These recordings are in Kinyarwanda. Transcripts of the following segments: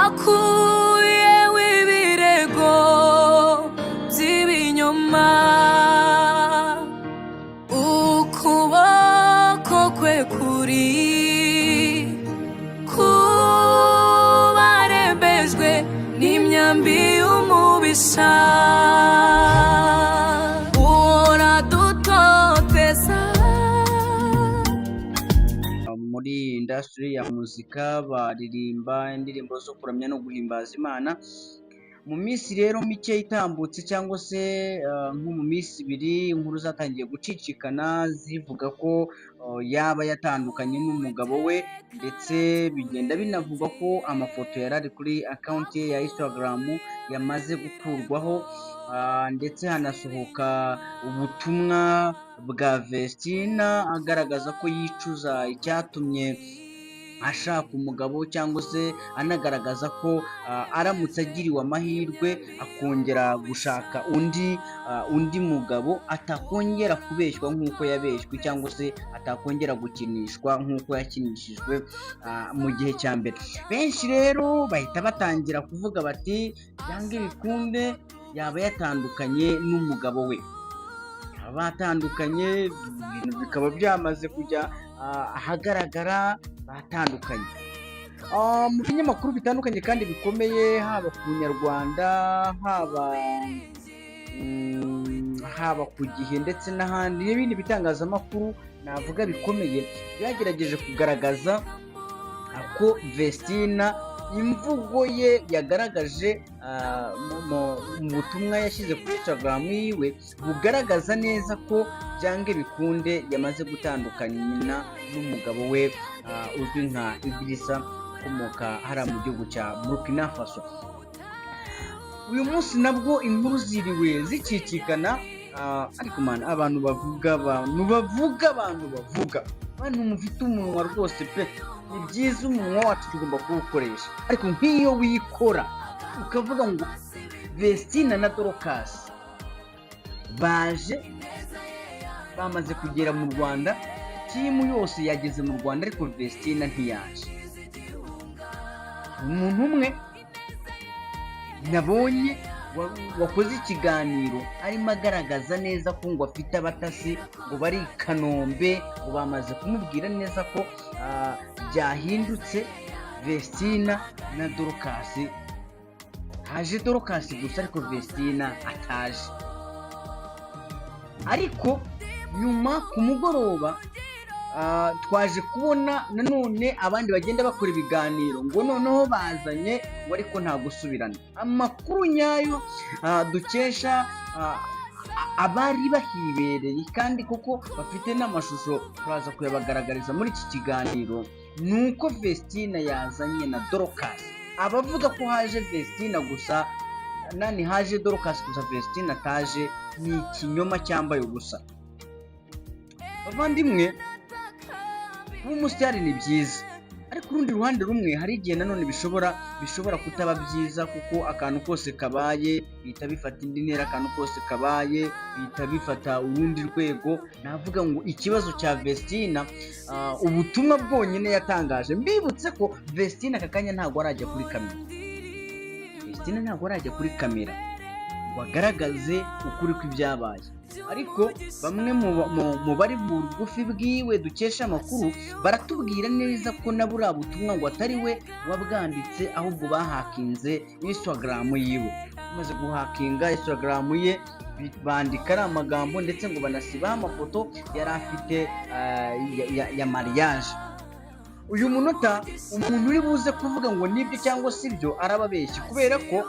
akuyeho ibirego by'ibinyoma, ukuboko kwe kuri kubarembejwe n'imyambi y'umubisha, uradutoteza. Muri industry ya muzika baririmba indirimbo zo kuramya no guhimbaza Imana. Mu minsi rero mike itambutse cyangwa se nko mu minsi ibiri, inkuru zatangiye gucicikana zivuga ko yaba yatandukanye n'umugabo we, ndetse bigenda binavugwa ko amafoto yari ari kuri account ye ya Instagram yamaze gukurwaho, ndetse hanasohoka ubutumwa bwa Vestina agaragaza ko yicuza icyatumye ashaka umugabo, cyangwa se anagaragaza ko aramutse agiriwe amahirwe akongera gushaka undi mugabo atakongera kubeshywa nk'uko yabeshywe, cyangwa se atakongera gukinishwa nk'uko yakinishijwe mu gihe cya mbere. Benshi rero bahita batangira kuvuga bati yange bikunde yaba yatandukanye n'umugabo we, batandukanye, ibintu bikaba byamaze kujya ahagaragara batandukanye. Mu binyamakuru bitandukanye kandi bikomeye, haba ku Nyarwanda, haba ku Gihe, ndetse n'ahandi n'ibindi bitangazamakuru navuga bikomeye, byagerageje kugaragaza ko Vestina imvugo ye yagaragaje mu butumwa yashyize kuri Instagram yiwe bugaragaza neza ko byange bikunde yamaze gutandukana n'umugabo we uzwi nka Idrissa, ukomoka hariya mu gihugu cya Burkina Faso. Uyu munsi nabwo inkuru ziriwe zicicikana, ariko abantu mufite umunwa rwose pe, ni byiza umunwa wacu tugomba kuwukoresha, ariko nk'iyo wikora ukavuga ngo Vestina na Dorcas bamaze kugera mu Rwanda, timu yose yageze mu Rwanda ariko Vestina ntiyaje. Umuntu umwe nabonye wakoze ikiganiro arimo agaragaza neza ko ngo afite abatasi ngo bari i Kanombe, ngo bamaze kumubwira neza ko byahindutse Vestina na Dorcas, haje Dorcas gusa ariko Vestina ataje. Ariko nyuma ku mugoroba twaje kubona nanone abandi bagenda bakora ibiganiro ngo noneho bazanye ngo ariko nta gusubirana. Amakuru nyayo dukesha abari bahibereye kandi kuko bafite n'amashusho turaza kuyabagaragariza muri iki kiganiro, nuko Vestina yazanye na Dorcas. Abavuga ko haje Vestina gusa, haje Dorcas gusa Vestina ataje, ni ikinyoma cyambaye ubusa. Bavandimwe, kuba umusitari ni byiza, ariko urundi ruhande rumwe hari igihe nanone bishobora kutaba byiza, kuko akantu kose kabaye bihita bifata indi ntera, akantu kose kabaye bihita bifata urundi rwego. Navuga ngo ikibazo cya Vestina, ubutumwa bwonyine yatangaje, mbibutse ko Vestina aka kanya ntabwo arajya kuri kamera ngo agaragaze ukuri kw'ibyabaye, ariko bamwe mu bari mu bugufi bwiwe dukesha amakuru baratubwira neza ko na buriya butumwa ngo atari we wabwanditse, ahubwo bahakinze Instagram yiwe. Bamaze guhakinga Instagram ye bandika ari amagambo, ndetse ngo banasibaho amafoto yari afite ya mariage. Uyu munota umuntu uri buze kuvuga ngo nibyo cyangwa si byo arababeshya, kubera ko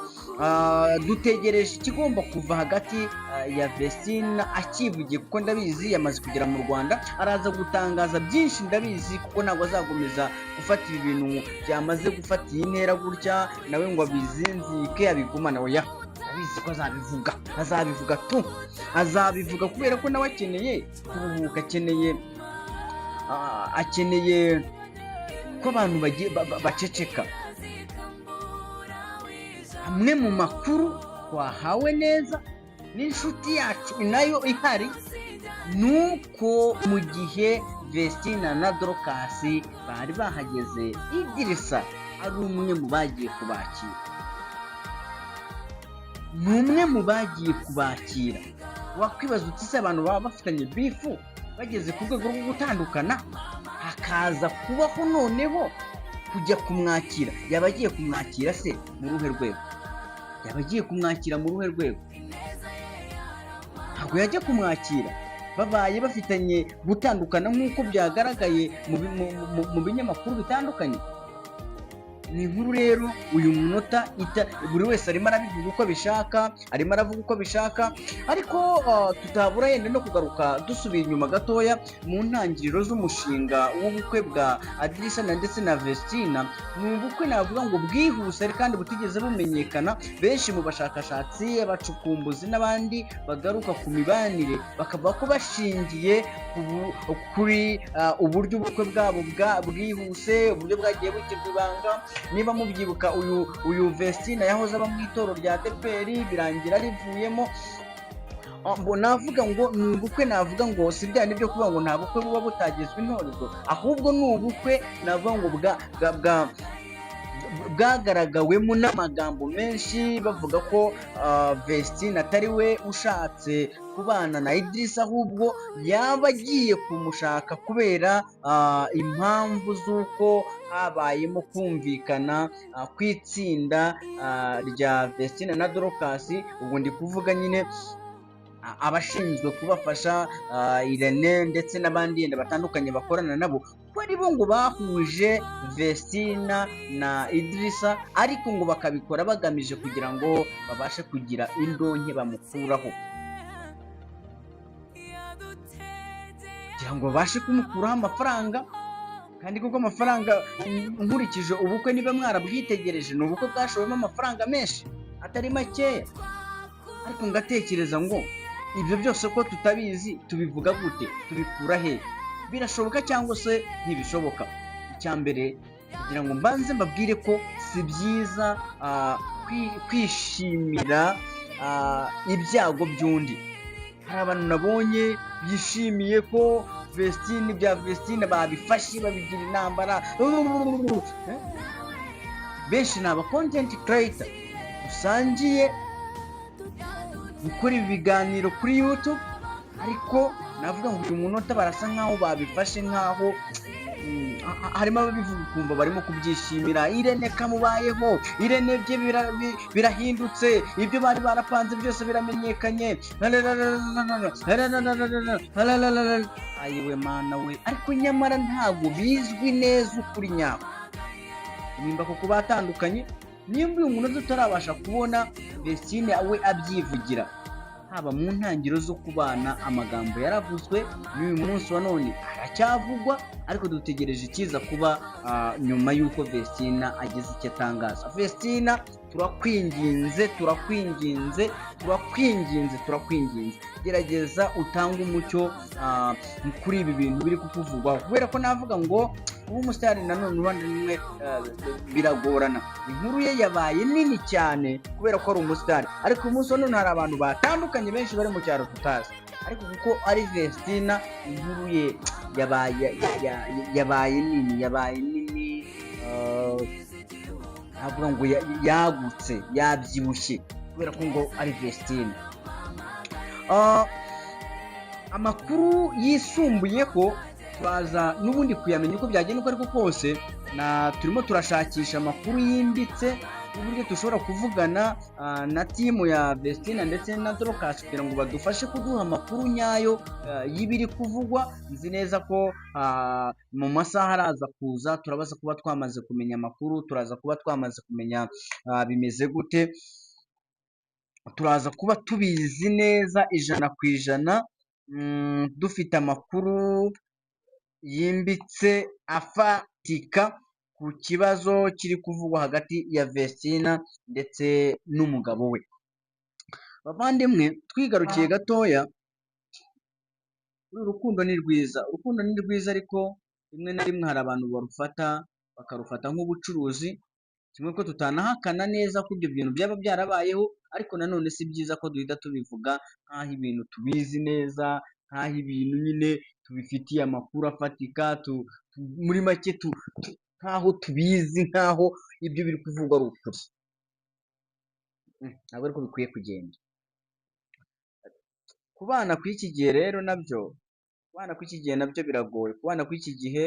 dutegereje ikigomba kuva hagati ya Vestina akivugiye, kuko ndabizi yamaze kugera mu Rwanda, araza gutangaza byinshi ndabizi, kuko ntabwo azakomeza gufata ibi bintu byamaze gufata iyi ntera gutya nawe ngo abizinzike abigumana. Oya, abizi ko azabivuga kubera ko nawe akeneye kuruhuka, akeneye ko abantu baceceka. Amwe mu makuru twahawe neza n'inshuti yacu nayo ihari, nuko mu gihe Vestina na Dorcas bari bahageze, Idrissa ari umwe mu bagiye kubakira, ni umwe mu bagiye kubakira. Wakwibaza uti se abantu baba bafitanye bifu bageze ku rwego rwo gutandukana, hakaza kubaho noneho kujya kumwakira, yaba agiye kumwakira se mu ruhe rwego? Yaba agiye kumwakira mu ruhe rwego? Ntabwo yajya kumwakira. Babaye bafitanye gutandukana nk'uko byagaragaye mu binyamakuru bitandukanye. Ni inkuru rero uyu munota buri wese arimo arabivuga uko abishaka, arimo aravuga uko abishaka, ariko tutabura yenda no kugaruka dusubiye inyuma gatoya mu ntangiriro z'umushinga w'ubukwe bwa Adirisa ndetse na Vestina. Ni ubukwe navuga ngo bwihuse kandi butigeze bumenyekana. Benshi mu bashakashatsi, abacukumbuzi n'abandi bagaruka ku mibanire bakavuga ko bashingiye kuri uburyo ubukwe bwabo bwihuse, uburyo bwagiye bukirwa ibanga. Niba mubyibuka uyu Vestina yahoze aba mu itorero rya ADEPR birangira rivuyemo. Navuga ngo ni ubukwe, navuga ngo si bya nibyo kuvuga ngo nta bukwe buba butagezwe intorezo, ahubwo ni ubukwe navuga ngo bwagaragawemo n'amagambo menshi bavuga ko Vestina atari we ushatse kubana na Idrissa, ahubwo yaba agiye kumushaka kubera impamvu z'uko habayemo kumvikana kw'itsinda rya Vestina na Dorcas. Ubwo ndi kuvuga nyine abashinzwe kubafasha Irene ndetse n'abandi yenda batandukanye bakorana nabo, ko ari bo ngo bahuje Vestina na Idrissa, ariko ngo bakabikora bagamije kugira ngo babashe kugira indonke bamukuraho, kugira ngo babashe kumukuraho amafaranga. Kandi kuko amafaranga, nkurikije ubukwe niba mwarabwitegereje, ni ubukwe bwashowemo amafaranga menshi atari makeya. Ariko ngatekereza ngo ibyo byose ko tutabizi tubivuga gute? Tubikura he? Birashoboka cyangwa se ntibishoboka? Icya mbere kugira ngo mbanze mbabwire ko si byiza kwishimira ibyago by'undi. Hari abantu nabonye bishimiye ko ibya Vestina babifashe babigira intambara. Benshi ni aba content creator dusangiye gukora ibi biganiro kuri YouTube, ariko navuga ngo uyu munota barasa nkaho babifashe nkaho harimo ababivuga ukumva barimo kubyishimira. Irene kamubayeho, Irene bye birahindutse, ibyo bari barapanze byose biramenyekanye. Ayiwe mana we, ariko nyamara ntabwo bizwi neza ukuri nyako. Nimba koko batandukanye, nimba uyu muntu tutarabasha kubona Vestina we abyivugira, haba mu ntangiriro zo kubana amagambo yaravuzwe, n'uyu munsi wa none aracyavugwa, ariko dutegereje ikiza kuba nyuma y'uko Vestina ageze icyo atangaza. Vestina, turakwinginze gerageza utange umucyo kuri ibi bintu biri kukuvugwaho, kubera ko navuga ngo ubu umusitari nanone uruhande rumwe biragorana. Inkuru ye yabaye nini cyane kubera ko ari umusitari, ariko umunsi wa none hari abantu batandukanye benshi bari mu cyaro tutazi, ariko kuko ari Vestina inkuru ye yabaye nini, navuga ngo yagutse, yabyibushye, kubera ko ngo ari Vestina. Amakuru yisumbuyeho turaza n'ubundi kuyamenya uko byagenda uko ariko kose, turimo turashakisha amakuru yimbitse uburyo dushobora kuvugana na timu ya Vestina ndetse na Dorcas kugira ngo badufashe kuduha amakuru nyayo y'ibiri kuvugwa. Nzi neza ko mu masaha araza kuza turabaza kuba twamaze kumenya amakuru, turaza kuba twamaze kumenya bimeze gute, turaza kuba tubizi neza 100%, dufite amakuru yimbitse afatika ku kibazo kiri kuvugwa hagati ya Vestina ndetse n'umugabo we. Bavandimwe, twigarukiye gatoya, urukundo ni rwiza, ariko rimwe na rimwe hari abantu bakarufata nk'ubucuruzi, kimwe ko tutanahakana neza ko ibyo bintu byaba byarabayeho, ariko nanone si byiza ko duhita tubivuga nk'aho ibintu tubizi neza, nk'aho ibintu nyine tubifitiye amakuru afatika, muri make nk'aho tubizi, nk'aho ibyo biri kuvugwa ari ukuri. Ntabwo ariko bikwiye kugenda. Kubana kw'iki gihe rero nabyo, kubana kw'iki gihe nabyo biragoye. Kubana kw'iki gihe,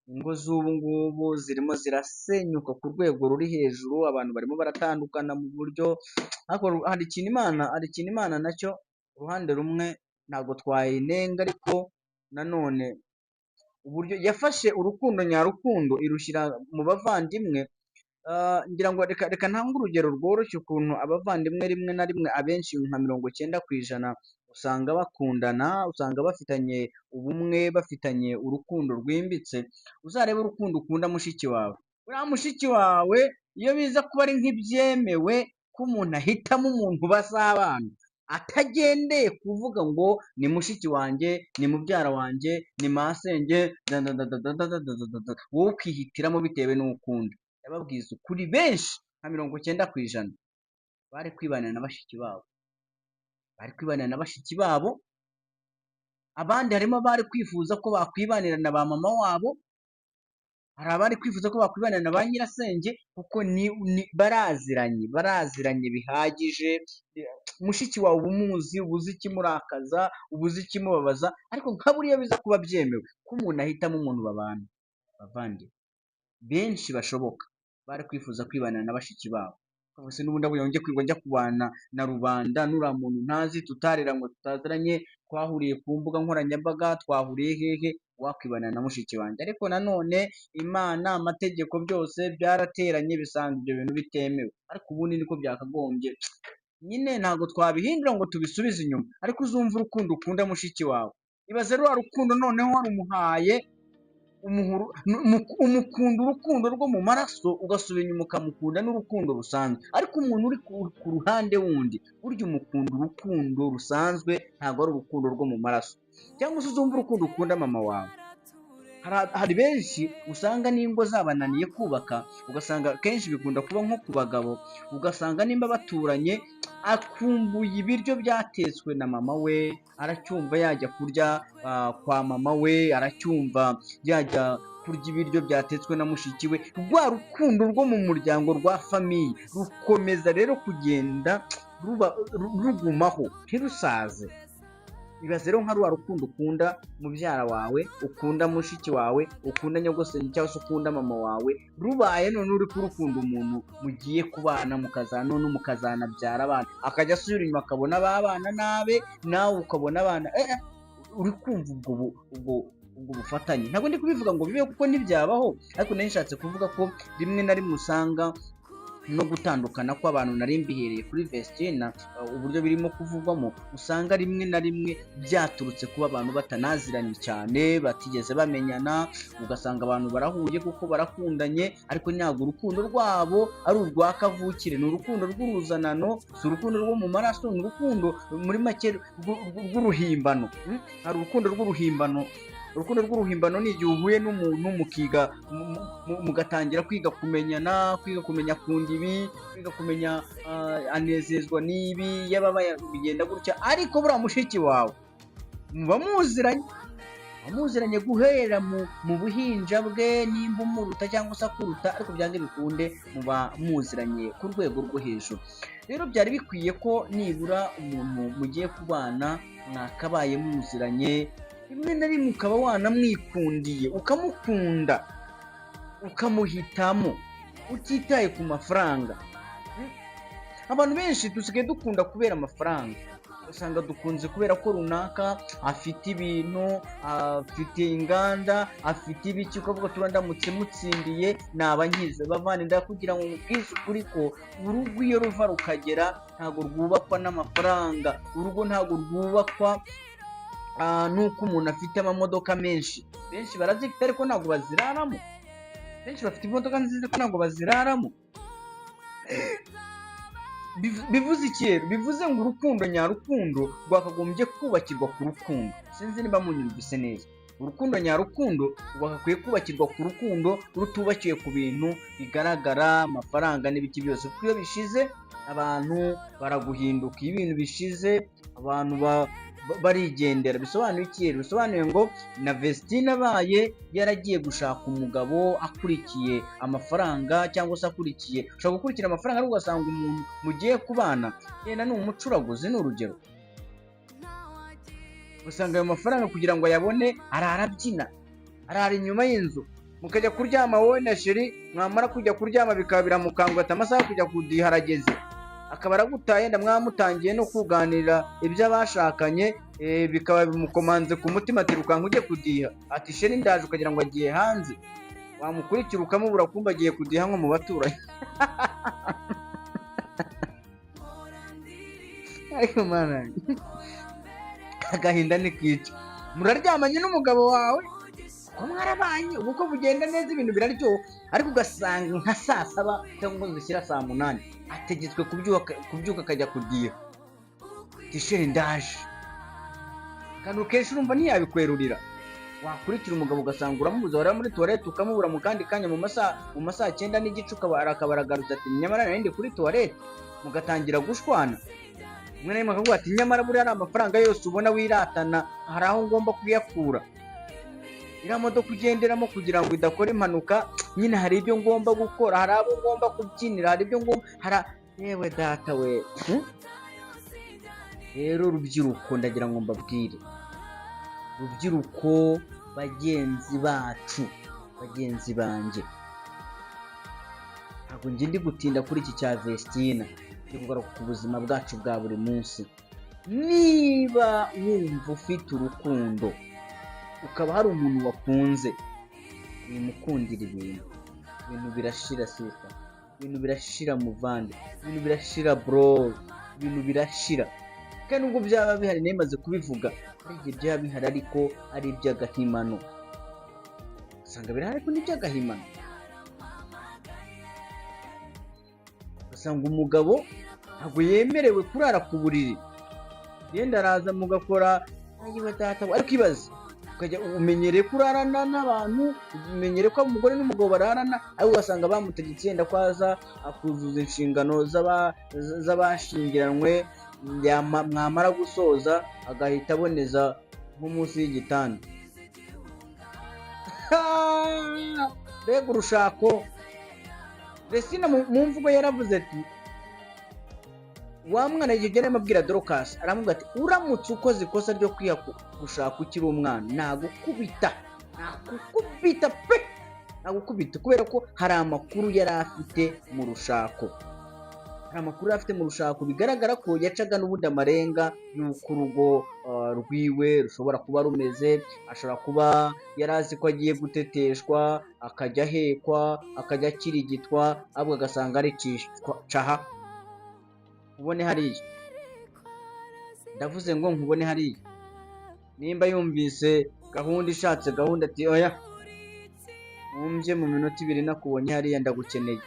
ingo z'ubu ngubu zirimo zirasenyuka ku rwego ruri hejuru, abantu barimo baratandukana mu buryo, ariko hari ikintu Imana nacyo uruhande rumwe ntabwo twayinenga, ariko nanone uburyo yafashe urukundo nyarukundo irushyira mu bavandimwe. Ngira ngo reka ntange urugero rworoshye ukuntu abavandimwe rimwe na rimwe abenshi nka 90% usanga bakundana, usanga bafitanye ubumwe, bafitanye urukundo rwimbitse. Uzarebe urukundo ukunda mushiki wawe, uriya mushiki wawe iyo biza kuba ari nk'ibyemewe ko umuntu ahitamo umuntu bazabana, atagendeye kuvuga ngo ni mushiki wanjye, ni mubyara wanjye, ni masenge, wowe ukihitiramo bitewe n'ukunda. Yababwiza ukuri, benshi nka 90% bari kwibanira na bashiki babo, abandi harimo abari kwifuza ko bakwibanira na ba mama wabo, hari abari kwifuza ko bakwibanira na ba nyirasenge, kuko baraziranye bihagije. Mushiki wawe uba umuzi, ubuze ikimurakaza, ubuze ikimubabaza, ariko nka buriya biza kuba byemewe ko umuntu ahitamo umuntu babana. Bavandimwe benshi bashoboka bari kwifuza kwibanira na bashiki babo, se n'ubundi abuye njya kubana na rubanda, nuriya muntu ntazi, tutareranywe, tutaziranye, twahuriye ku mbuga nkoranyambaga, twahuriye hehe, wakwibanira na mushiki wanjye. Ariko nanone Imana, amategeko, byose byarateranye bisanga ibyo bintu bitemewe, ariko ubundi niko byakagombye. Nyine ntabwo twabihindura ngo tubisubize inyuma, ariko uzumva urukundo ukunda mushiki wawe, ibaze rwa rukundo noneho warumuhaye, umukunda urukundo rwo mu maraso, ugasubira inyuma ukamukunda n'urukundo rusanzwe. Ariko umuntu uri ku ruhande wundi, burya umukunda urukundo rusanzwe, ntabwo ari urukundo rwo mu maraso. Cyangwa se uzumva urukundo ukunda mama wawe. Hari benshi usanga n'ingo zabananiye kubaka, ugasanga kenshi bikunda kuba nko ku bagabo, ugasanga nimba baturanye, akumbuye ibiryo byatetswe na mama we, aracyumva yajya kurya kwa mama we, aracyumva yajya kurya ibiryo byatetswe na mushiki we. Rwa rukundo rwo mu muryango, rwa famiye, rukomeza rero kugenda rugumaho ntirusaze. Ibaze rero nka rwa rukundo ukunda mubyara wawe, ukunda mushiki wawe, ukunda nyogosenge cyangwa se ukunda mama wawe, rubaye none uri kurukunda umuntu mugiye kubana, mukazanabyara abana, akajya asubira inyuma akabona babana nabe, nawe ukabona abana, uri kumva ubwo bufatanye. Ntabwo ndi kubivuga ngo bibe kuko ntibyabaho, ariko nari nshatse kuvuga ko rimwe na rimwe usanga no gutandukana kw'abantu nari mbihereye kuri Vestina, uburyo birimo kuvugwamo, usanga rimwe na rimwe byaturutse kuba abantu batanaziranye cyane, batigeze bamenyana, ugasanga abantu barahuye kuko barakundanye, ariko ntabwo urukundo rwabo ari urwa kavukire, ni urukundo rw'uruzanano, si urukundo rwo mu maraso, ni urukundo muri make rw'uruhimbano. Hari urukundo rw'uruhimbano. Urukundo rw'uruhimbano ni igihe uhuye n'umuntu mukiga, mugatangira kwiga kumenyana, kwiga kumenya akunda ibi, kwiga kumenya anezezwa n'ibi, yababaye bigenda gutya. Ariko buriya mushiki wawe muba muziranye guhera mu buhinja bwe, nimba umuruta cyangwa se akuruta, ariko byange bikunde muba muziranye ku rwego rwo hejuru. Rero byari bikwiye ko nibura umuntu mugiye kubana mwakabaye muziranye, rimwe na rimwe ukaba wanamwikundiye, ukamukunda, ukamuhitamo, utitaye ku mafaranga. Abantu benshi dusigaye dukunda kubera amafaranga, usanga dukunze kubera ko runaka afite ibintu, afite inganda, afite ibiki, ukavuga ati ndamutse mutsindiye naba nkize. Bavana ndakugira ngo mubwize ukuri ko urugo iyo ruva rukagera ntabwo rwubakwa n'amafaranga, urugo ntabwo rwubakwa nuko umuntu afite amamodoka menshi. Benshi barazifite ariko ntabwo baziraramo, benshi bafite imodoka nziza ariko ntabwo baziraramo. Bivuze iki rero? Bivuze ngo urukundo nyarukundo rwakagombye kubakirwa ku rukundo. Sinzi niba munyumvise neza. Urukundo nyarukundo rwakwiye kubakirwa ku rukundo rutubakiye ku bintu bigaragara, amafaranga n'ibiki byose. Kuko iyo bishize abantu baraguhinduka, iyo ibintu bishize abantu barigendera. Bisobanuye iki? Bisobanuye ngo na Vestine abaye yaragiye gushaka umugabo akurikiye amafaranga, cyangwa se ushobora gukurikira amafaranga ariko ugasanga umuntu mugiye kubana yenda ni umucuraguzi, ni urugero. Usanga ayo mafaranga kugira ngo ayabone arabyina, arara inyuma y'inzu, mukajya kuryama wowe na sheri, mwamara kujya kuryama bikaba biramukangura ati amasaha kujya kudiha arageze, akaba aragutaye, nda mwamutangiye no kuganira iby'abashakanye, bikaba bimukomanze ku mutima ati rukanka ujye kudiha, ati sheri ndaje, ukagira ngo agiye hanze, wamukurikira ukamubura kumva agiye kudiha nko mu baturanyi. Ariko mana agahinda ni kica, muraryamanye n'umugabo wawe ko mwarabanye, ubukwe bugenda neza, ibintu biraryoha, ariko ugasanga nka saa 7 cyangwa zishyira saa 8 ategetswe kubyuka akajya kudiha, tisheri ndaje, kandi kenshi urumva ntiyabikwerurira. Wakurikira umugabo ugasanga uramubuza, wari muri toilette ukamubura mu kandi kanya mu masaha 9 n'igice, akabaragaruza ati nyamara narindi kuri toilette, mugatangira gushwana. Mwe nayo makavuga ati nyamara buri ari amafaranga yose ubona wiratana, hari aho ngomba kuyakura. Iriya modoka ugenderamo kugira ngo idakora impanuka, nyine hari ibyo ngomba gukora, hari abo ngomba kubyinira, hari ibyo ngomba yewe data we. Rero rubyiruko ndagira ngo mbabwire, rubyiruko bagenzi bacu, bagenzi banjye, ntabwo njye ndi gutinda kuri iki cya Vestine, kugaruka ku buzima bwacu bwa buri munsi. Niba wumva ufite urukundo, ukaba hari umuntu wakunze, wimukundira ibintu birashira sister, ibintu birashira muvande, ibintu birashira bro, ibintu birashira. Kandi nubwo byaba bihari, nemaze kubivuga, ari igihe byaba bihari ariko ari iby'agahimano, usanga birahari ariko ni iby'agahimano. Usanga umugabo ntabwo yemerewe kurara ku buriri, yenda araza mugakora ayiwe data, ariko ibaze ukajya umenyereye kurarana n'abantu, umenyereye ko umugore n'umugabo bararana, ariko ugasanga bamutegetse yenda kwaza akuzuza inshingano z'abashyingiranywe, mwamara gusoza agahita aboneza nko munsi y'igitanda. Mbega urushako. Vestine mu mvugo yaravuze ati, wa mwana yigera amabwira Dorcas, aramubwira ati uramutse ukoze ikosa ryo gushaka ukiri umwana, nagukubita pe, nagukubita, kubera ko hari amakuru yari afite mu rushako, bigaragara ko yacaga n'ubundi amarenga y'uko urugo rwiwe rushobora kuba rumeze, ashobora kuba yari azi ko agiye guteteshwa, akajya ahekwa, akajya akirigitwa, ahubwo agasanga ari caha. Ubone hariya, ndavuze ngo nkubone hariya, nimba yumvise gahunda ishatse gahunda ati oya mumbye mu minota 2 nakubonye hariya ndagukeneye,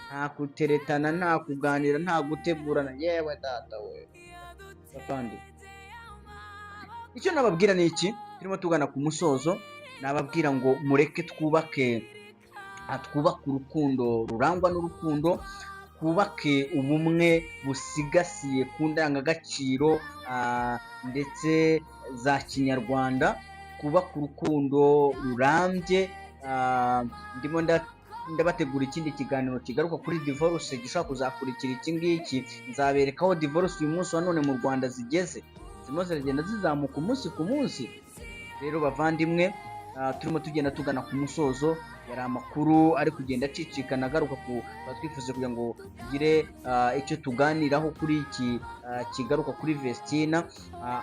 nta kuteretana, nta kuganira, nta gutegurana, yewe data we. Kandi icyo nababwira ni iki, turimo tugana ku musozo, nababwira ngo mureke twubake urukundo rurangwa n'urukundo, twubake ubumwe busigasiye ku ndangagaciro ndetse za kinyarwanda, twubake urukundo rurambye. Ndimo ndabategura ikindi kiganiro kigaruka kuri divorce gishaka kuzakurikira iki ngiki, nzabereka aho divorce uyu munsi wa none mu Rwanda zigeze, zimwe ziragenda zizamuka umunsi ku munsi. Rero bavandimwe, turimo tugenda tugana ku musozo, yari amakuru ari kugenda acicikana agaruka ku batwifuza kugira ngo tugire icyo tuganiraho kuri iki kigaruka kuri Vestine,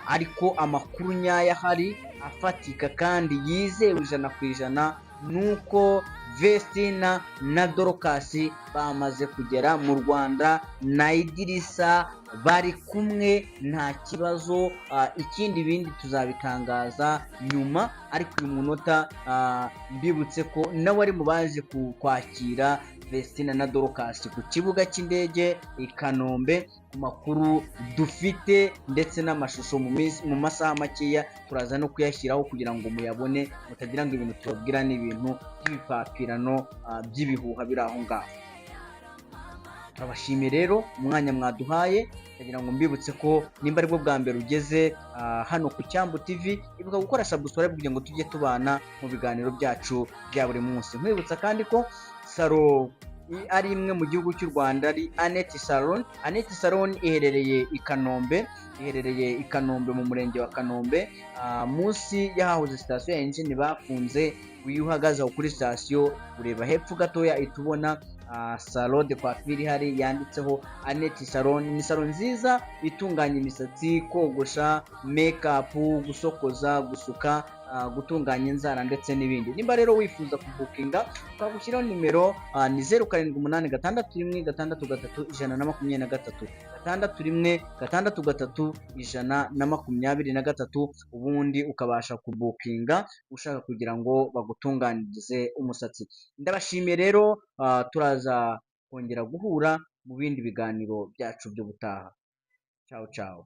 ariko amakuru nyayo ahari afatika kandi yizewe 100% nuko Vestine na Dorcas bamaze kugera mu Rwanda, na Idirisa bari kumwe nta kibazo. Ikindi bindi tuzabitangaza nyuma, ariko uyu munota mbibutse ko nawe ari mu baje kwakira Vestine na Dorcas ku kibuga cy'indege i Kanombe. Ku makuru dufite ndetse n'amashusho mu masaha makeya turaza no kuyashyiraho kugira ngo muyabone, mutagira ngo ibintu tubabwira n'ibintu by'ibipapirano by'ibihuha biri aho ngaho. Abashimiye rero umwanya mwaduhaye, ndagira ngo mbibutse ko nimba aribwo bwa mbere ugeze hano ku Cyambu TV, ibuka gukora subscribe kugira ngo tujye tubana mu biganiro byacu bya buri munsi. Nkwibutsa kandi ko salo ari imwe mu gihugu cy'u Rwanda ari Annette Salon. Annette Salon iherereye i Kanombe mu murenge wa Kanombe, munsi y'ahahoze sitasiyo ya Engine bafunze. Iyo uhagaze aho kuri sitasiyo ureba hepfo gatoya uhita ubona salon de coiffure ihari yanditseho Annette Salon. Ni salon nziza itunganya imisatsi, kogosha, makeup, gusokoza, gusuka, gutunganya inzara ndetse n'ibindi. Nimba rero wifuza kubukinga twagushyiraho nimero ni 0786163123 6161623, ubundi ukabasha kubukinga ushaka kugira ngo bagutunganirize umusatsi. Ndabashimiye rero, turaza kongera guhura mu bindi biganiro byacu byo gutaha. Ciao ciao.